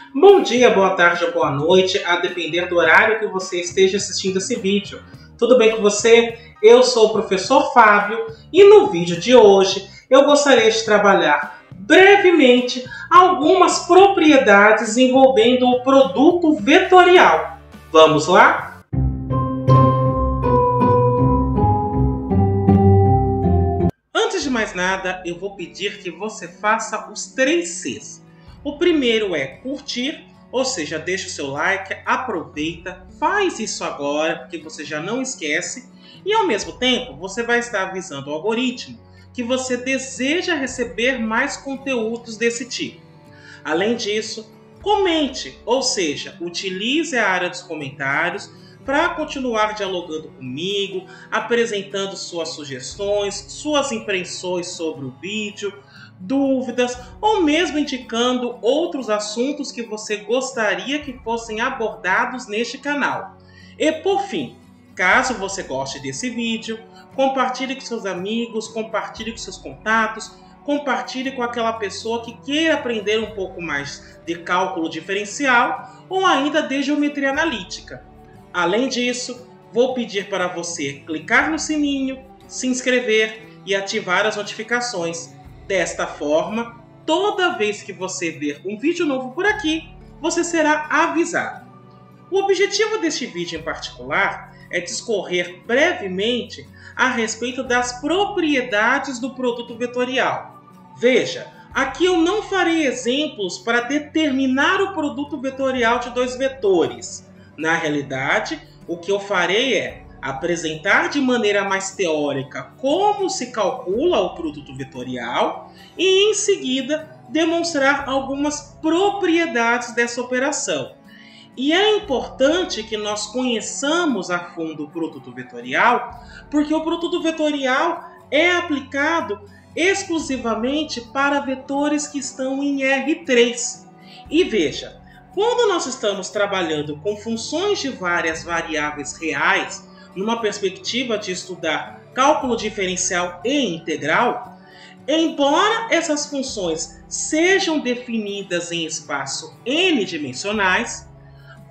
Bom dia, boa tarde ou boa noite, a depender do horário que você esteja assistindo esse vídeo. Tudo bem com você? Eu sou o professor Fábio e no vídeo de hoje eu gostaria de trabalhar brevemente algumas propriedades envolvendo o produto vetorial. Vamos lá? Antes de mais nada, eu vou pedir que você faça os 3 Cs. O primeiro é curtir, ou seja, deixa o seu like, aproveita, faz isso agora, porque você já não esquece. E ao mesmo tempo, você vai estar avisando o algoritmo que você deseja receber mais conteúdos desse tipo. Além disso, comente, ou seja, utilize a área dos comentários para continuar dialogando comigo, apresentando suas sugestões, suas impressões sobre o vídeo, dúvidas ou mesmo indicando outros assuntos que você gostaria que fossem abordados neste canal. E por fim, caso você goste desse vídeo, compartilhe com seus amigos, compartilhe com seus contatos, compartilhe com aquela pessoa que queira aprender um pouco mais de cálculo diferencial ou ainda de geometria analítica. Além disso, vou pedir para você clicar no sininho, se inscrever e ativar as notificações. Desta forma, toda vez que você ver um vídeo novo por aqui, você será avisado. O objetivo deste vídeo em particular é discorrer brevemente a respeito das propriedades do produto vetorial. Veja, aqui eu não farei exemplos para determinar o produto vetorial de 2 vetores. Na realidade, o que eu farei é apresentar de maneira mais teórica como se calcula o produto vetorial e, em seguida, demonstrar algumas propriedades dessa operação. E é importante que nós conheçamos a fundo o produto vetorial, porque o produto vetorial é aplicado exclusivamente para vetores que estão em R3. E veja, quando nós estamos trabalhando com funções de várias variáveis reais, numa perspectiva de estudar cálculo diferencial e integral, embora essas funções sejam definidas em espaço n-dimensionais,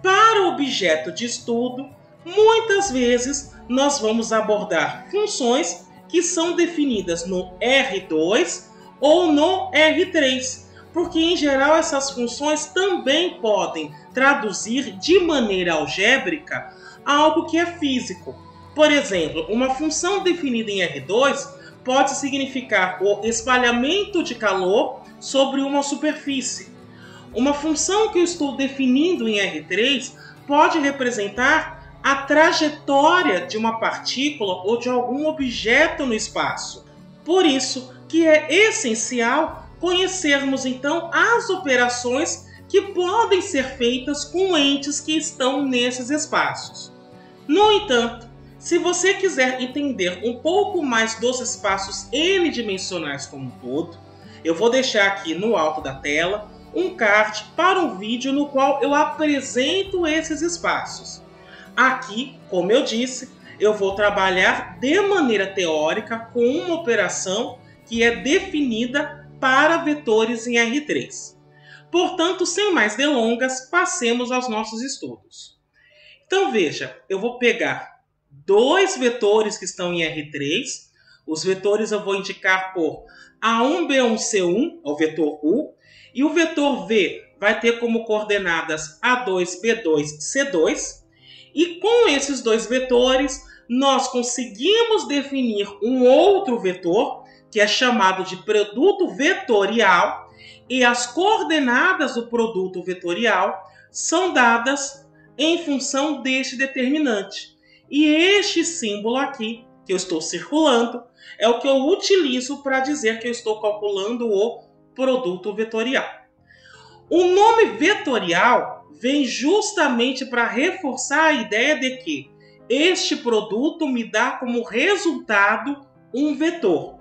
para o objeto de estudo, muitas vezes nós vamos abordar funções que são definidas no R2 ou no R3, porque em geral essas funções também podem traduzir de maneira algébrica algo que é físico. Por exemplo, uma função definida em R2 pode significar o espalhamento de calor sobre uma superfície. Uma função que eu estou definindo em R3 pode representar a trajetória de uma partícula ou de algum objeto no espaço. Por isso que é essencial conhecermos então as operações que podem ser feitas com entes que estão nesses espaços. No entanto, se você quiser entender um pouco mais dos espaços n-dimensionais como um todo, eu vou deixar aqui no alto da tela um card para um vídeo no qual eu apresento esses espaços. Aqui, como eu disse, eu vou trabalhar de maneira teórica com uma operação que é definida para vetores em R3. Portanto, sem mais delongas, passemos aos nossos estudos. Então veja, eu vou pegar 2 vetores que estão em R3. Os vetores eu vou indicar por A1, B1, C1, é o vetor U. E o vetor V vai ter como coordenadas A2, B2, C2. E com esses 2 vetores, nós conseguimos definir um outro vetor, que é chamado de produto vetorial. E as coordenadas do produto vetorial são dadas em função deste determinante. E este símbolo aqui, que eu estou circulando, é o que eu utilizo para dizer que eu estou calculando o produto vetorial. O nome vetorial vem justamente para reforçar a ideia de que este produto me dá como resultado um vetor.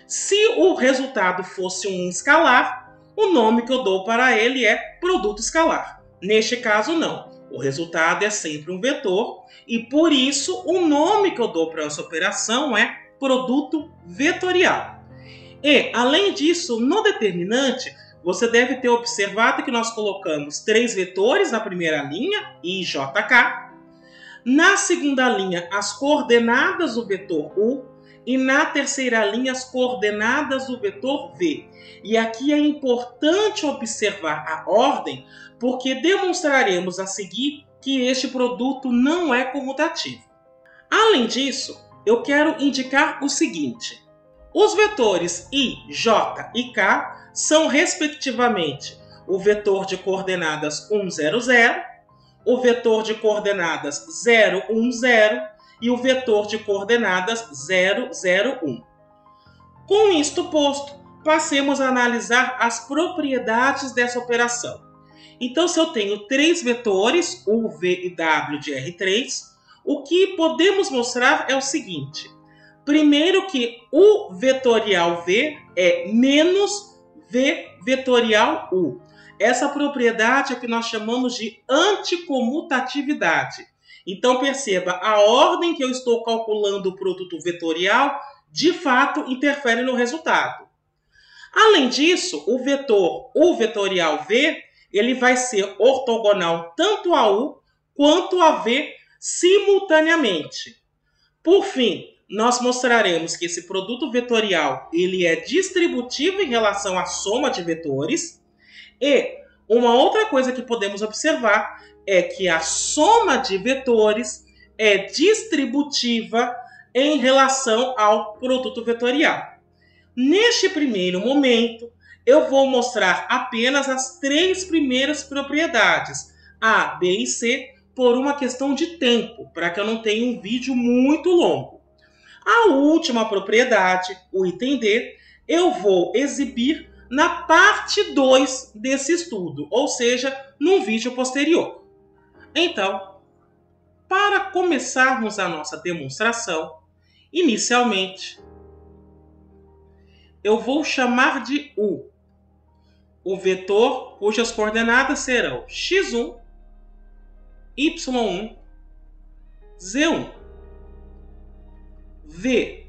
Se o resultado fosse um escalar, o nome que eu dou para ele é produto escalar. Neste caso, não. O resultado é sempre um vetor e, por isso, o nome que eu dou para essa operação é produto vetorial. E, além disso, no determinante, você deve ter observado que nós colocamos 3 vetores na primeira linha, I, J, K. Na segunda linha, as coordenadas do vetor U. E na terceira linha, as coordenadas do vetor V. E aqui é importante observar a ordem, porque demonstraremos a seguir que este produto não é comutativo. Além disso, eu quero indicar o seguinte. Os vetores I, J e K são, respectivamente, o vetor de coordenadas 1, 0, 0, o vetor de coordenadas 0, 1, 0 e o vetor de coordenadas 0, 0, 1. Com isto posto, passemos a analisar as propriedades dessa operação. Então, se eu tenho 3 vetores, U, V e W de R3, o que podemos mostrar é o seguinte. Primeiro que U vetorial V é menos V vetorial U. Essa propriedade é o que nós chamamos de anticomutatividade. Então, perceba, a ordem que eu estou calculando o produto vetorial, de fato, interfere no resultado. Além disso, o vetor U vetorial V, ele vai ser ortogonal tanto a U quanto a V simultaneamente. Por fim, nós mostraremos que esse produto vetorial ele é distributivo em relação à soma de vetores. E uma outra coisa que podemos observar é que a soma de vetores é distributiva em relação ao produto vetorial. Neste primeiro momento, eu vou mostrar apenas as 3 primeiras propriedades, A, B e C, por uma questão de tempo, para que eu não tenha um vídeo muito longo. A última propriedade, o item D, eu vou exibir na parte 2 desse estudo, ou seja, num vídeo posterior. Então, para começarmos a nossa demonstração, inicialmente, eu vou chamar de U o vetor cujas coordenadas serão x1, y1, z1. V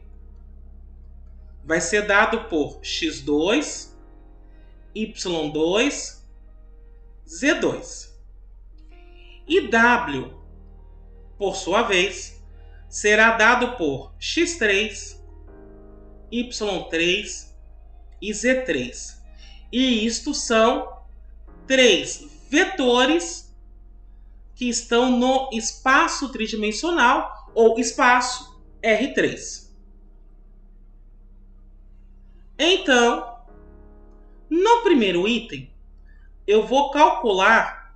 vai ser dado por x2, y2, z2. E W, por sua vez, será dado por x3, y3 e z3. E isto são 3 vetores que estão no espaço tridimensional ou espaço R3. Então, no primeiro item, eu vou calcular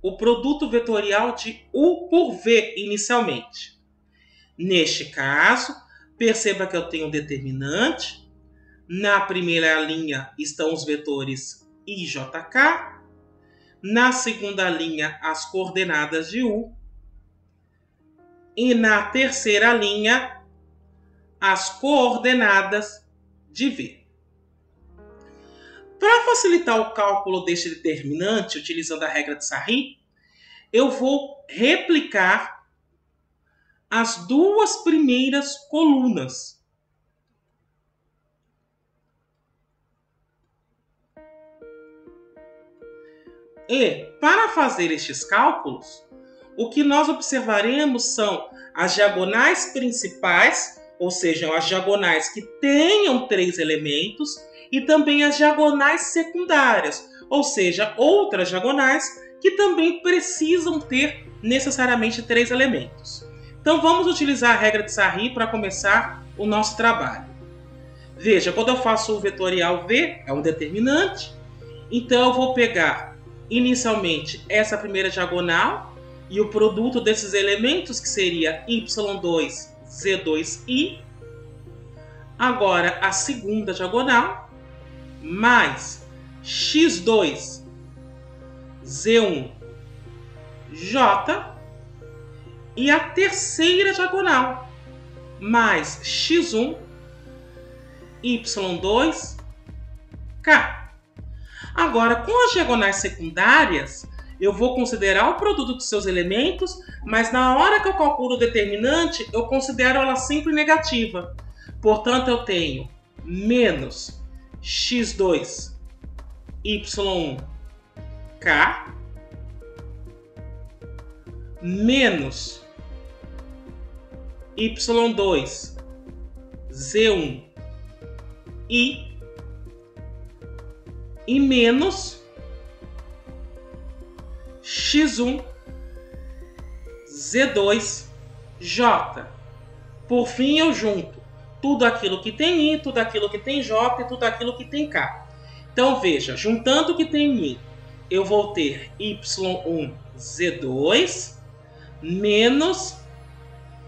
o produto vetorial de U por V inicialmente. Neste caso, perceba que eu tenho um determinante. Na primeira linha estão os vetores I e JK. Na segunda linha, as coordenadas de U. E na terceira linha, as coordenadas de V. Para facilitar o cálculo deste determinante, utilizando a regra de Sarri, eu vou replicar as 2 primeiras colunas. E, para fazer estes cálculos, o que nós observaremos são as diagonais principais, ou seja, as diagonais que tenham 3 elementos, e também as diagonais secundárias, ou seja, outras diagonais que também precisam ter necessariamente 3 elementos. Então vamos utilizar a regra de Sarri para começar o nosso trabalho. Veja, quando eu faço o vetorial V, é um determinante, então eu vou pegar inicialmente essa primeira diagonal e o produto desses elementos, que seria y2, z2i. Agora a segunda diagonal, mais x2, z1, j. E a terceira diagonal, mais x1, y2, k. Agora, com as diagonais secundárias, eu vou considerar o produto dos seus elementos, mas na hora que eu calculo o determinante, eu considero ela sempre negativa. Portanto, eu tenho menos x2, Y1 K menos Y2 Z1 I e menos X1 Z2 J. Por fim, eu junto tudo aquilo que tem I, tudo aquilo que tem J e tudo aquilo que tem K. Então, veja, juntando o que tem I, eu vou ter Y1 Z2 menos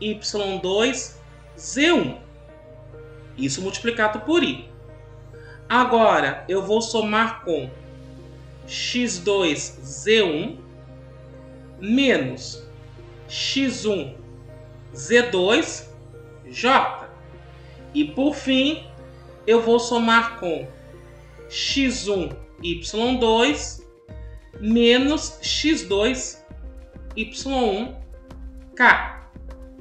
Y2 Z1. Isso multiplicado por I. Agora, eu vou somar com X2 Z1 menos X1 Z2 J. E por fim, eu vou somar com X1 Y2 menos X2 Y1 K.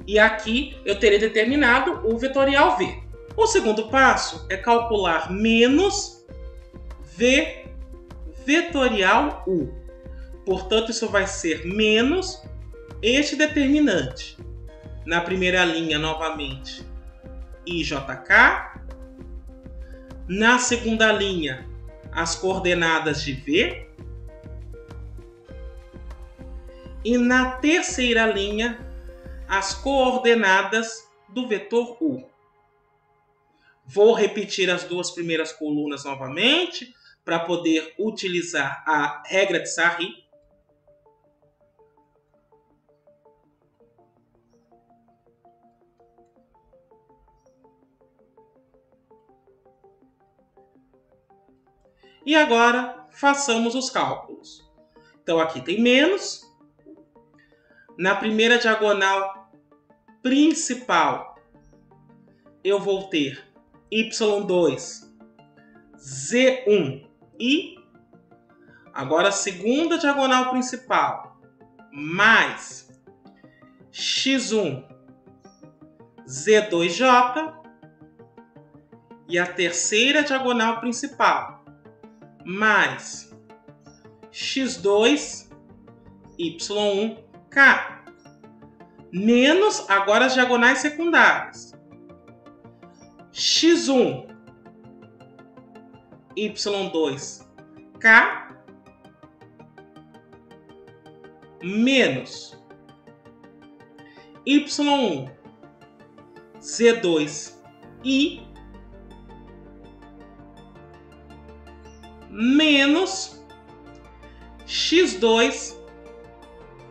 E aqui eu terei determinado o vetorial V. O segundo passo é calcular menos V vetorial U. Portanto, isso vai ser menos este determinante. Na primeira linha, novamente, IJK. Na segunda linha, as coordenadas de V. E na terceira linha, as coordenadas do vetor U. Vou repetir as duas primeiras colunas novamente, para poder utilizar a regra de Sarri. E agora, façamos os cálculos. Então, aqui tem menos. Na primeira diagonal principal, eu vou ter Y2 Z1 I. Agora, a segunda diagonal principal, mais X1 Z2J. E a terceira diagonal principal, mais X2 Y1 K. Menos, agora as diagonais secundárias. X1 Y2 K menos Y1 Z2 I menos X2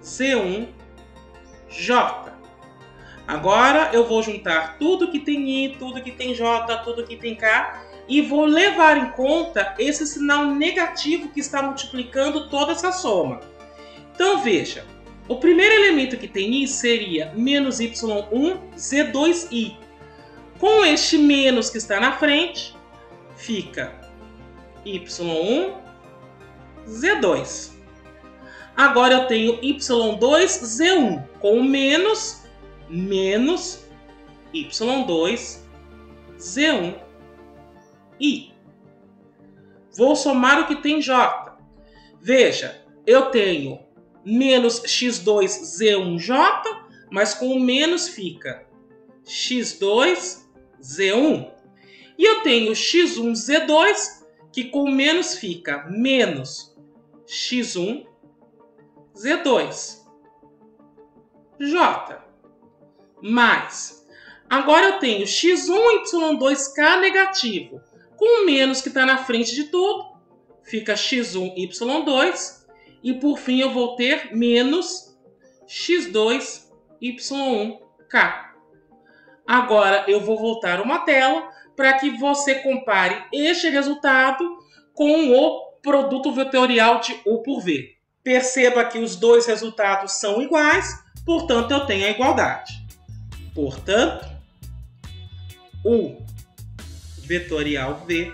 Z1 J. Agora eu vou juntar tudo que tem I, tudo que tem J, tudo que tem K e vou levar em conta esse sinal negativo que está multiplicando toda essa soma. Então veja, o primeiro elemento que tem I seria menos Y1 Z2I. Com este menos que está na frente, fica Y1 Z2. Agora eu tenho Y2 Z1 com menos Y2 Z1 I. Vou somar o que tem J. Veja, eu tenho menos X2 Z1 J, mas com o menos fica X2 Z1. E eu tenho X1 Z2, que com o menos fica menos X1 Z2 J. Mais, agora eu tenho X1 Y2K negativo. Com o menos que está na frente de tudo, fica X1 Y2. E por fim eu vou ter menos X2 Y1 K. Agora eu vou voltar uma tela para que você compare este resultado com o produto vetorial de U por V. Perceba que os dois resultados são iguais, portanto eu tenho a igualdade. Portanto, U vetorial V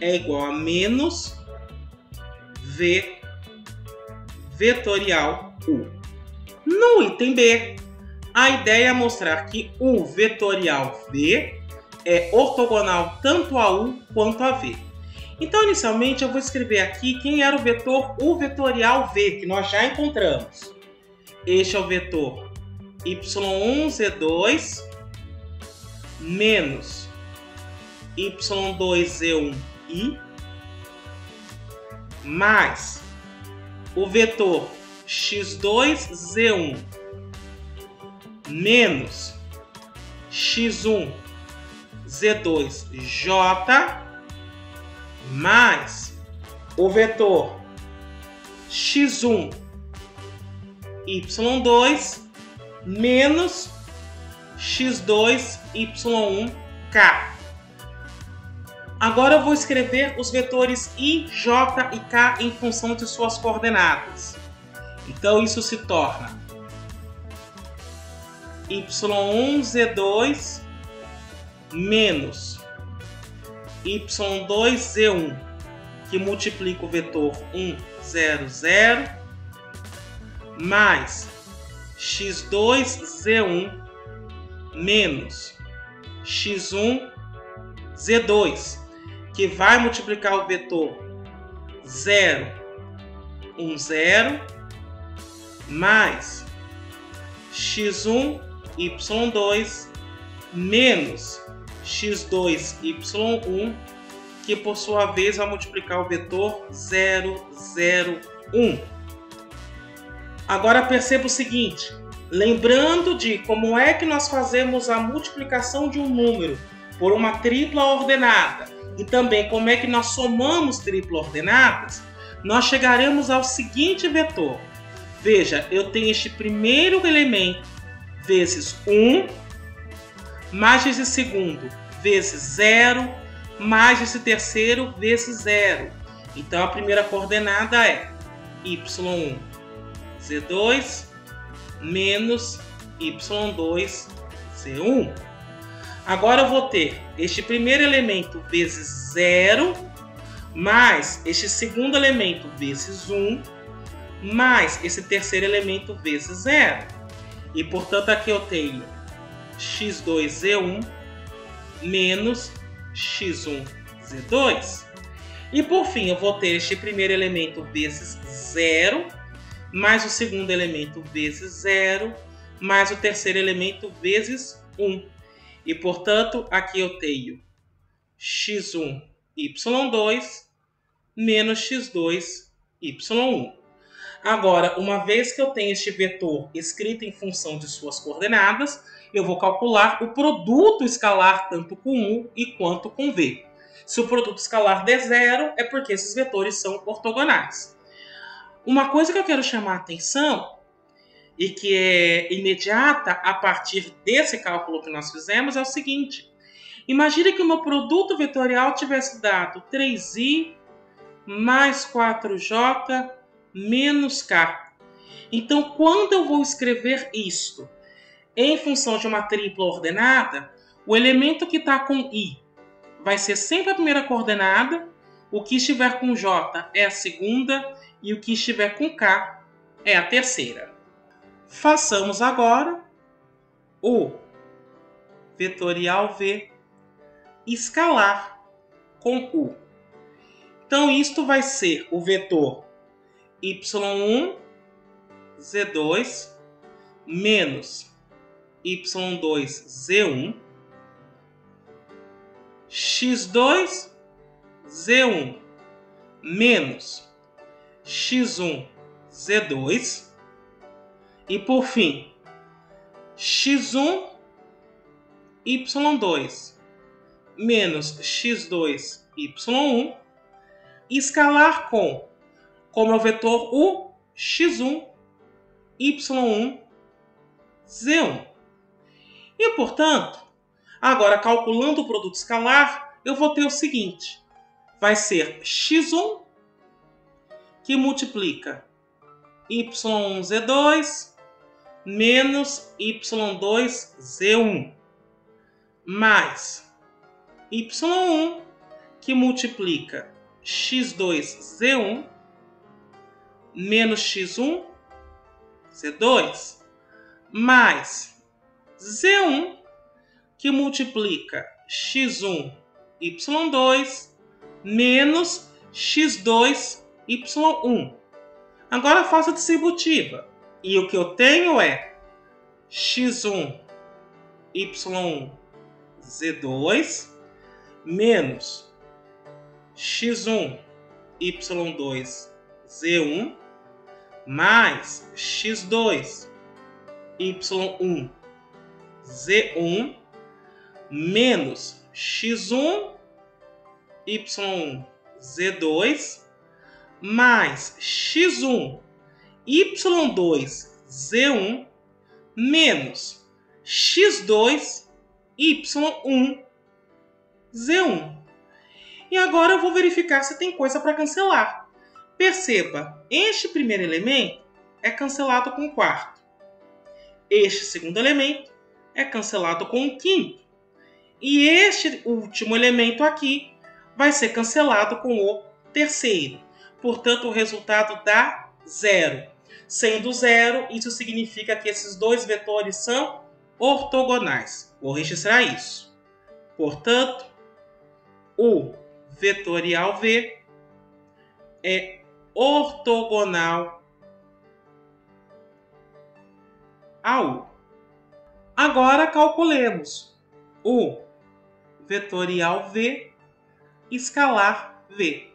é igual a menos V vetorial U. No item B, a ideia é mostrar que U vetorial V é ortogonal tanto a U quanto a V. Então, inicialmente, eu vou escrever aqui quem era o vetor U vetorial V, que nós já encontramos. Este é o vetor y1z2 menos y2z1i mais o vetor x2z1 menos x1z2j mais o vetor x1 y2 menos x2 y1k. Agora eu vou escrever os vetores i, j e k em função de suas coordenadas. Então isso se torna y1z2 menos y2z1, que multiplica o vetor 1, 0, 0, mais x2z1 menos x1z2, que vai multiplicar o vetor 0, 1, 0, mais x1, y2 menos x2, y1, que por sua vez vai multiplicar o vetor 0, 0, 1. Agora perceba o seguinte, lembrando de como é que nós fazemos a multiplicação de um número por uma tripla ordenada e também como é que nós somamos tripla ordenadas, nós chegaremos ao seguinte vetor. Veja, eu tenho este primeiro elemento vezes 1, mais esse segundo vezes 0, mais esse terceiro vezes 0. Então a primeira coordenada é y1 z2 menos y2 z1. Agora eu vou ter este primeiro elemento vezes 0, mais este segundo elemento vezes 1, mais esse terceiro elemento vezes 0. E portanto aqui eu tenho x2z1 menos x1z2. E por fim eu vou ter este primeiro elemento vezes 0, mais o segundo elemento vezes 0, mais o terceiro elemento vezes 1. E portanto aqui eu tenho x1 y2 menos x2 y1. Agora, uma vez que eu tenho este vetor escrito em função de suas coordenadas, eu vou calcular o produto escalar tanto com U e quanto com V. Se o produto escalar der 0, é porque esses vetores são ortogonais. Uma coisa que eu quero chamar a atenção, e que é imediata a partir desse cálculo que nós fizemos, é o seguinte. Imagine que o meu produto vetorial tivesse dado 3i mais 4j menos k. Então, quando eu vou escrever isto em função de uma tripla ordenada, o elemento que está com i vai ser sempre a primeira coordenada, o que estiver com j é a segunda e o que estiver com k é a terceira. Façamos agora o vetorial V escalar com U. Então, isto vai ser o vetor y1 z2 menos y2 z1 x2 z1 menos x1 z2 e por fim x1 y2 menos x2 y1 escalar como é o vetor U, x1, y1, z1. E, portanto, agora calculando o produto escalar, eu vou ter o seguinte. Vai ser x1, que multiplica y1z2, menos y2z1, mais y1, que multiplica x2z1, menos x1, z2, mais z1, que multiplica x1, y2, menos x2, y1. Agora faço a distributiva. E o que eu tenho é x1, y1, z2, menos x1, y2, z1, mais x2, y1, z1, menos x1, y1, z2, mais x1, y2, z1, menos x2, y1, z1. E agora eu vou verificar se tem coisa para cancelar. Perceba, este primeiro elemento é cancelado com o quarto. Este segundo elemento é cancelado com o quinto. E este último elemento aqui vai ser cancelado com o terceiro. Portanto, o resultado dá 0. Sendo 0, isso significa que esses dois vetores são ortogonais. Vou registrar isso. Portanto, o vetorial V é ortogonal a U. Agora calculemos o vetorial V escalar V.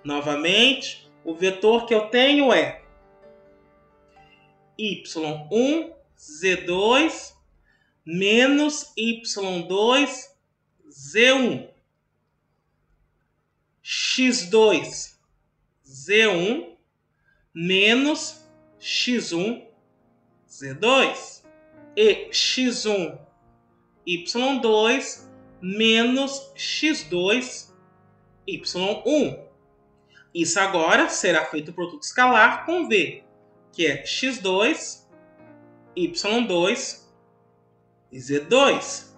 Novamente, o vetor que eu tenho é y1, z2, menos y2, z1. x2, z1, menos x1, z2. E x1, y2, menos x2, y1. Isso agora será feito o produto escalar com V, que é x2, y2 e z2.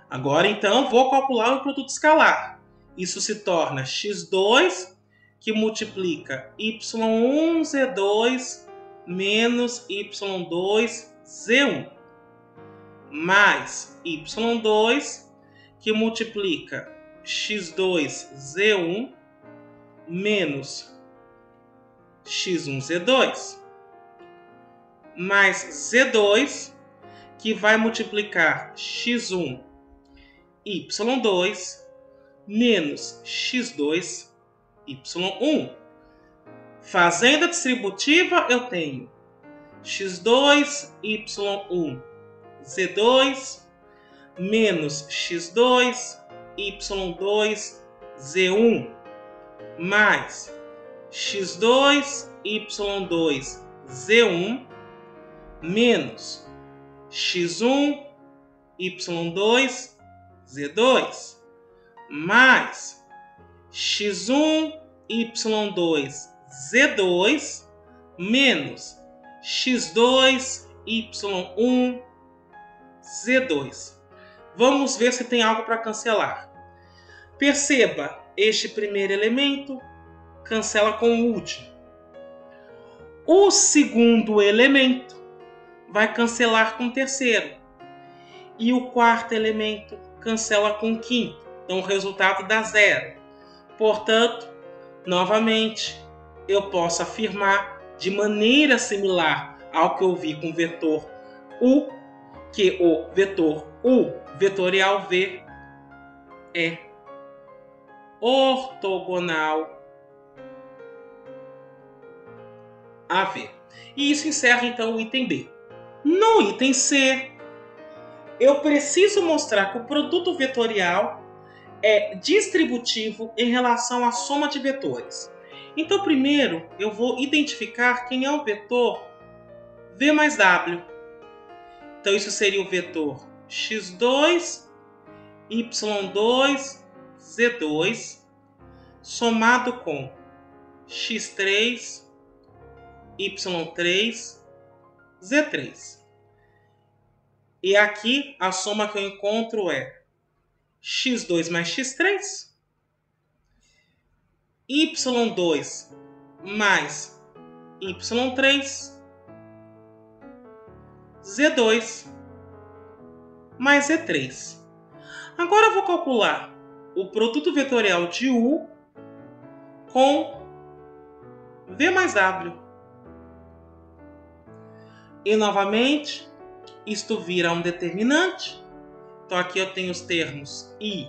Agora, então, vou calcular o produto escalar. Isso se torna x2, que multiplica y1, z2, menos y2, z1, mais y2, que multiplica x2, z1, menos x1, z2, mais z2, que vai multiplicar x1, y2, menos x2, y1. Fazendo a distributiva, eu tenho x2, y1, z2, menos x2, y2, z1, mais x2, y2, z1, menos x1, y2, z2, mais x1, y2, z2, menos x2, y1, z2. Vamos ver se tem algo para cancelar. Perceba, este primeiro elemento cancela com o último. O segundo elemento vai cancelar com o terceiro. E o quarto elemento cancela com o quinto. Então o resultado dá 0. Portanto, novamente, eu posso afirmar de maneira similar ao que eu vi com o vetor U, que o vetor U vetorial V é ortogonal a V. E isso encerra então o item B. No item C, eu preciso mostrar que o produto vetorial é distributivo em relação à soma de vetores. Então, primeiro, eu vou identificar quem é o vetor V mais W. Então, isso seria o vetor x2, y2, z2, somado com x3, y3, z3. E aqui a soma que eu encontro é x2 mais x3, y2 mais y3, z2 mais z3. Agora eu vou calcular o produto vetorial de U com V mais W. E novamente, isto vira um determinante. Então aqui eu tenho os termos I,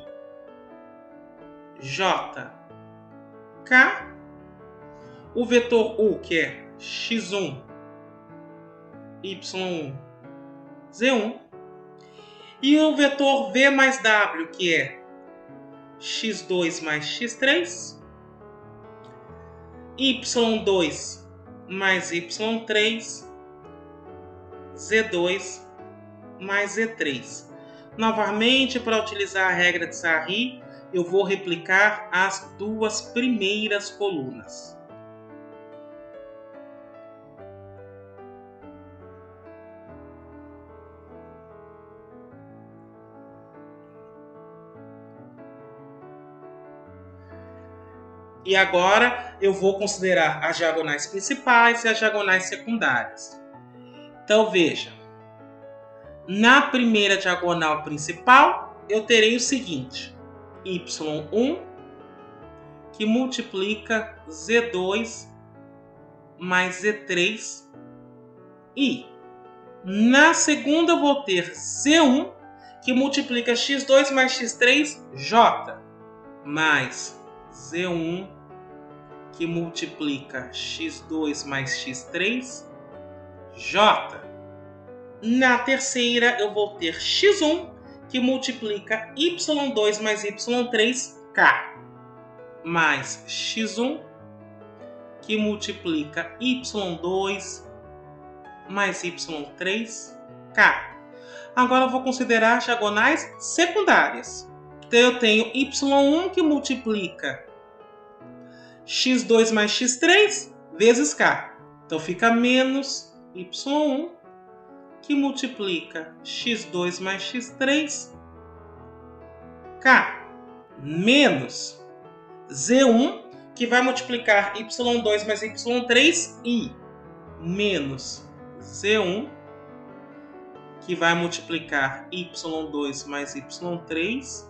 J, K. O vetor U, que é x1, y1, z1. E o vetor V mais W, que é x2 mais x3, y2 mais y3, z2 mais z3. Novamente, para utilizar a regra de Sarri, eu vou replicar as duas primeiras colunas. E agora eu vou considerar as diagonais principais e as diagonais secundárias. Então veja, na primeira diagonal principal eu terei o seguinte: y1 que multiplica z2 mais z3 e na segunda eu vou ter z1 que multiplica x2 mais x3 j mais z1 que multiplica x2 mais x3 j. Na terceira eu vou ter x1 que multiplica y2 mais y3 k mais x1 que multiplica y2 mais y3 k. Agora eu vou considerar as diagonais secundárias. Então eu tenho y1 que multiplica x2 mais x3 vezes k. Então fica menos y1 que multiplica x2 mais x3 k menos z1 que vai multiplicar y2 mais y3 e menos z1 que vai multiplicar y2 mais y3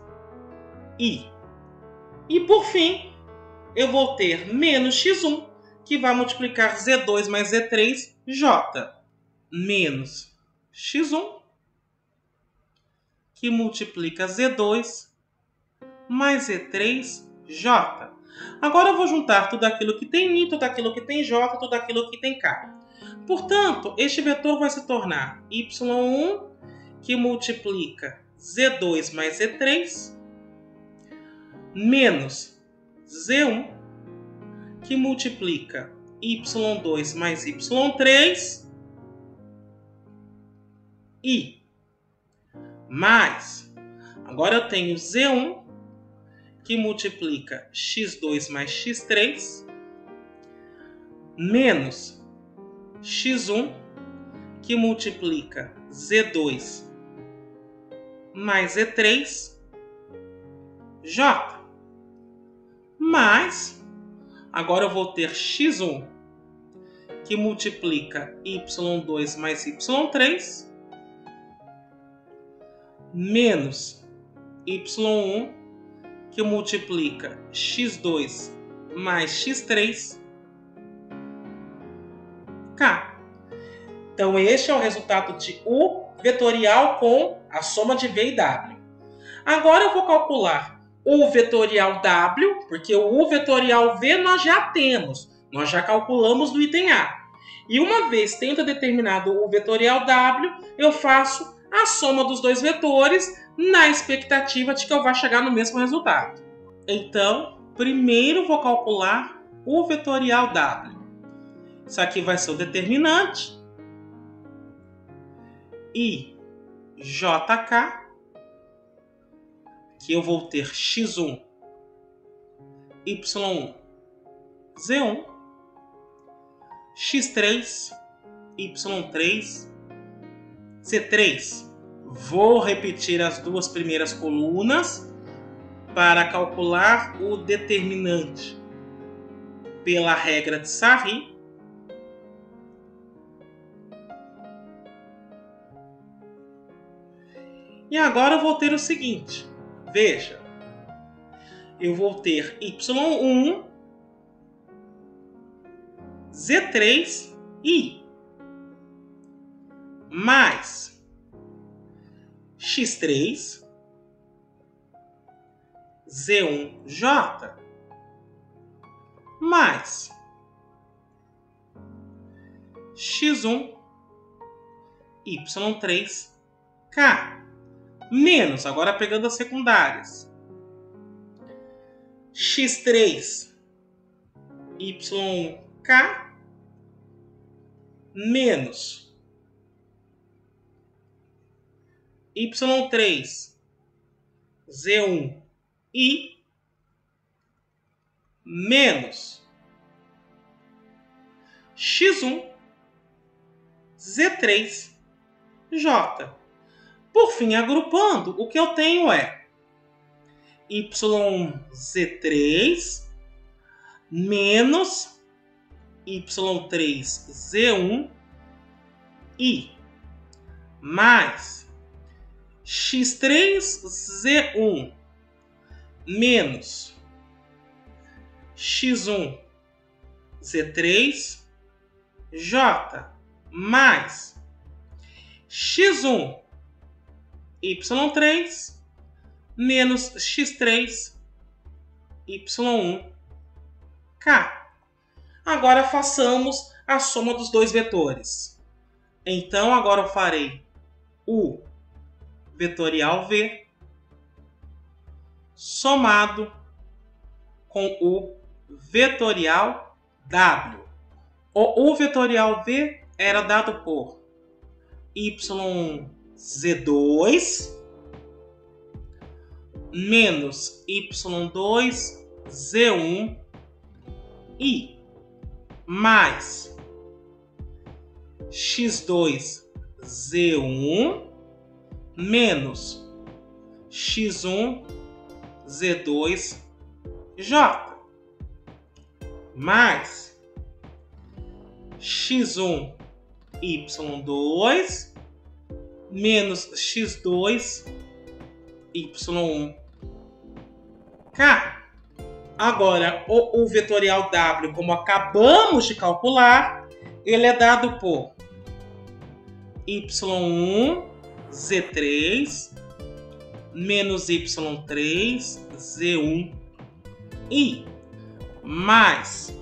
e por fim eu vou ter menos x1 que vai multiplicar z2 mais z3 j menos x1 que multiplica z2 mais z3 j. Agora eu vou juntar tudo aquilo que tem i, tudo aquilo que tem j, tudo aquilo que tem k. Portanto, este vetor vai se tornar y1 que multiplica z2 mais z3 menos z1 que multiplica y2 mais y3 e mais, agora eu tenho z1 que multiplica x2 mais x3 menos x1 que multiplica z2 mais z3 j. Mais, agora eu vou ter x1 que multiplica y2 mais y3 menos y1 que multiplica x2 mais x3 k. Então este é o resultado de U vetorial com a soma de V e W. Agora eu vou calcular U vetorial W, porque o U vetorial V nós já temos, nós já calculamos no item A. E uma vez tendo determinado o U vetorial W, eu faço a soma dos dois vetores na expectativa de que eu vá chegar no mesmo resultado. Então, primeiro vou calcular o vetorial W. Isso aqui vai ser o determinante. I, JK, que eu vou ter x1, y1, z1, x3, y3, c3. Vou repetir as duas primeiras colunas para calcular o determinante pela regra de Sarri. E agora eu vou ter o seguinte, veja, eu vou ter y1 Z3i mais x3 Z1j mais x1 y3k menos, agora pegando as secundárias, x3 yk menos y3 z1i menos x1 z3j. Por fim, agrupando, o que eu tenho é yz3 menos y3z1i mais x3z1 menos x1 z3j mais x1 y3 menos x3 y1k. Agora façamos a soma dos dois vetores. Então agora eu farei o vetorial v somado com o vetorial w. O vetorial v era dado por yz2 menos y2z1i mais x2z1 menos x1z2j mais x1y2 menos x2y1k. Agora, o vetorial w, como acabamos de calcular, ele é dado por y1z3 menos y3z1i mais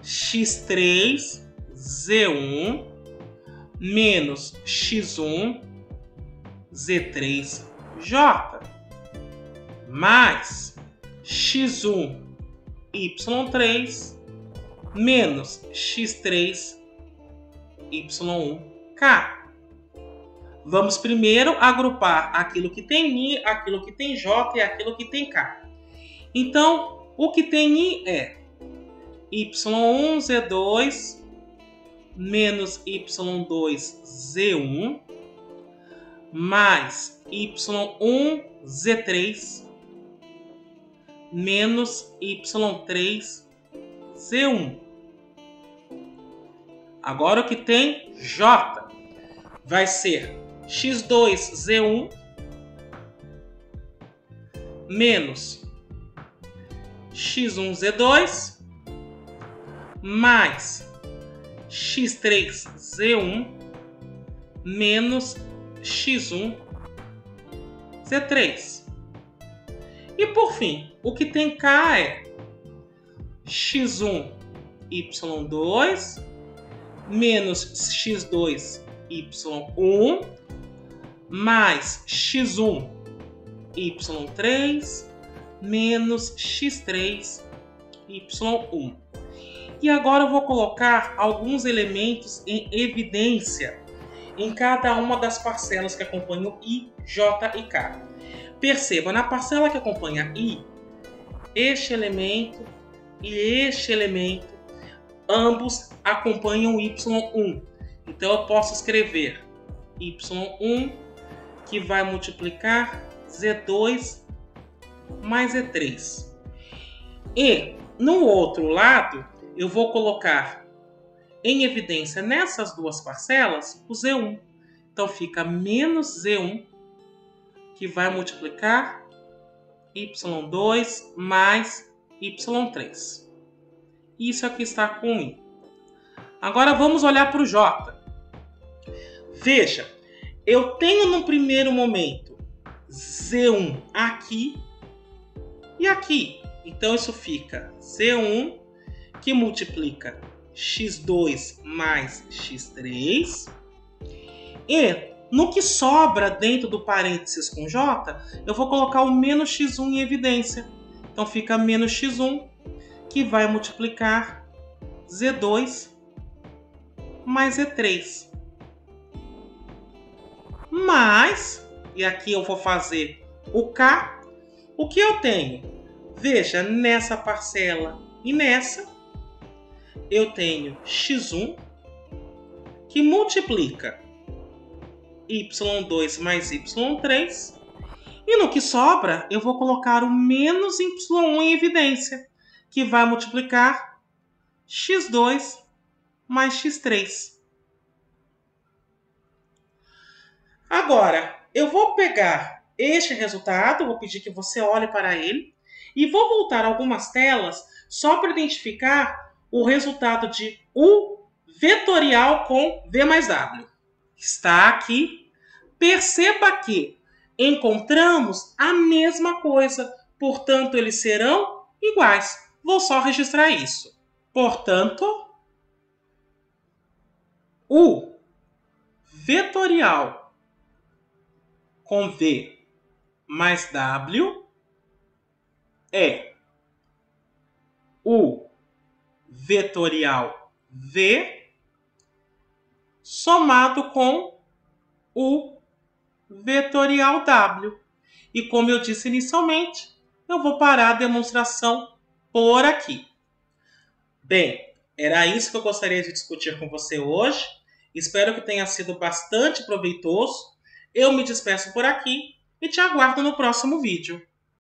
x3z1 menos x1z3j mais x1y3 menos x3y1k. Vamos primeiro agrupar aquilo que tem i, aquilo que tem j e aquilo que tem k. Então, o que tem i é y1z2 menos y2z1 mais y1z3 menos y3z1. Agora o que tem j vai ser x2z1 menos x1z2 mais x3z1 menos x1z3. E por fim, o que tem k é x1y2 menos x2y1 mais x1y3 menos x3y1. E agora eu vou colocar alguns elementos em evidência em cada uma das parcelas que acompanham i, j e k. Perceba, na parcela que acompanha i, este elemento e este elemento, ambos acompanham y1. Então eu posso escrever y1 que vai multiplicar z2 mais z3. E no outro lado, eu vou colocar em evidência nessas duas parcelas o z1. Então fica menos z1 que vai multiplicar y2 mais y3. Isso aqui está com I. Agora vamos olhar para o J. Veja, eu tenho no primeiro momento Z1 aqui e aqui. Então isso fica Z1 que multiplica x2 mais x3. E no que sobra dentro do parênteses com J, eu vou colocar o menos x1 em evidência. Então fica menos x1 que vai multiplicar Z2 mais Z3. Mas, e aqui eu vou fazer o K, o que eu tenho? Veja, nessa parcela e nessa, eu tenho x1 que multiplica y2 mais y3. E no que sobra, eu vou colocar o menos y1 em evidência, que vai multiplicar x2 mais x3. Agora, eu vou pegar este resultado, vou pedir que você olhe para ele, e vou voltar algumas telas só para identificar o resultado de U vetorial com V mais W. Está aqui. Perceba que encontramos a mesma coisa, portanto, eles serão iguais. Vou só registrar isso. Portanto, U vetorial com V mais W é U vetorial V somado com U vetorial W. E como eu disse inicialmente, eu vou parar a demonstração por aqui. Bem, era isso que eu gostaria de discutir com você hoje. Espero que tenha sido bastante proveitoso. Eu me despeço por aqui e te aguardo no próximo vídeo.